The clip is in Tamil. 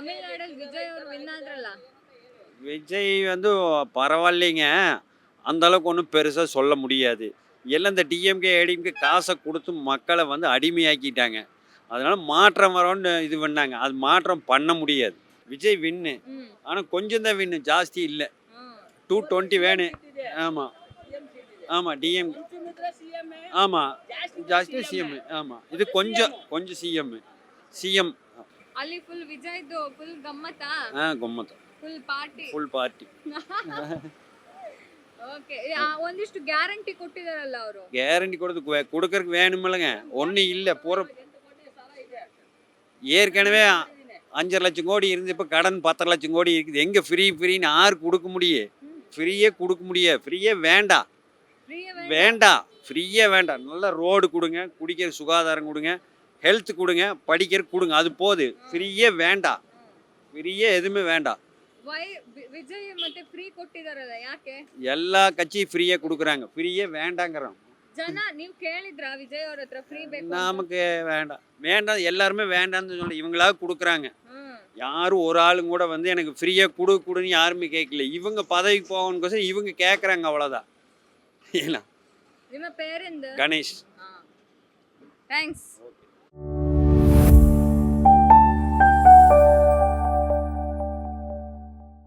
ತಮಿಳ್ನಾಡಲ್ಲಿ ವಿಜಯ್ ಅವರು ವಿನ್ ಆದ್ರಲ್ಲ. விஜய் வந்து பரவாயில்லைங்க. அந்த அளவுக்கு ஒன்றும் பெருசாக சொல்ல முடியாது. எல்லாம் இந்த டிஎம்கே ஏடிஎம்கே காசை கொடுத்து மக்களை வந்து அடிமையாக்கிட்டாங்க. அதனால மாற்றம் வரும்னு இது பண்ணாங்க. அது மாற்றம் பண்ண முடியாது. விஜய் வின்னு. ம். ஆனால் கொஞ்சம் தான் வின்னு, ஜாஸ்தி இல்லை. 220 வேணும். ஆமாம் ஆமாம் டிஎம் ஆமாம் ಜಾಸ್ತಿ சிஎம். ஆமாம் இது கொஞ்சம் கொஞ்சம் சிஎம் ಅಲ್ಲಿ ಫುಲ್ ವಿಜಯ್ದು ಫುಲ್ ಗಮ್ಮತ್ತಾ? ಗಮ್ಮತ್ತು full party. Full party. Okay. ಒಂದಿಷ್ಟು ಗ್ಯಾರಂಟಿ ಕೊಟ್ಟಿದಾರಲ್ಲ ಅವರು. கேரண்டி கொடுக்கறதுக்கு வேணுமில்லங்க. ஒன்றும் இல்லை. பூரா ஏற்கனவே 5 லட்சம் கோடி இருந்து இப்போ கடன் 10 லட்சம் கோடி இருக்குது. எங்கே ஃப்ரீன்னு யாரு கொடுக்க முடியும்? ஃப்ரீயே கொடுக்க முடியாது. ஃப்ரீயே வேண்டாம். வேண்டாம். ஃப்ரீயே வேண்டாம். நல்ல ரோடு கொடுங்க, குடிக்கிற சுகாதாரம் கொடுங்க, ஹெல்த் கொடுங்க, படிக்கிற கொடுங்க. அது போது. ஃப்ரீயே வேண்டாம். ஃப்ரீயே எதுவுமே வேண்டாம். ವೈ ವಿಜಯ್ ಮತ್ತೆ ಫ್ರೀ ಕೊಟ್ಟಿದಾರಲ್ಲ ಯಾಕೆ? எல்லா கட்சியும் ஃப்ரீயே கொடுக்குறாங்க. ஃப்ரீயே வேண்டாங்கிறோம். ಜನ ನೀವು ಕೇಳಿದ್ರಾ ವಿಜಯ್ ಅವ್ರ ಹತ್ರ ಫ್ರೀ ಬೇಕು ಅಂತ? நமக்கு வேண்டாம். வேண்டாம் எல்லாருமே வேண்டாம்னு சொல்லி இவங்களா கொடுக்குறாங்க. ಹ್ಮ್. யாரும் ஒரு ஆளும் கூட வந்து எனக்கு ஃப்ரீயாக கொடுன்னு யாருமே கேட்கல. இவங்க பதவிக்கு போகணுக்கோசம் இவங்க கேட்குறாங்க, அவ்வளோதான். ನಿಮ್ಮ ಪೇರೆಂದು? கணேஷ். ಥ್ಯಾಂಕ್ಸ್.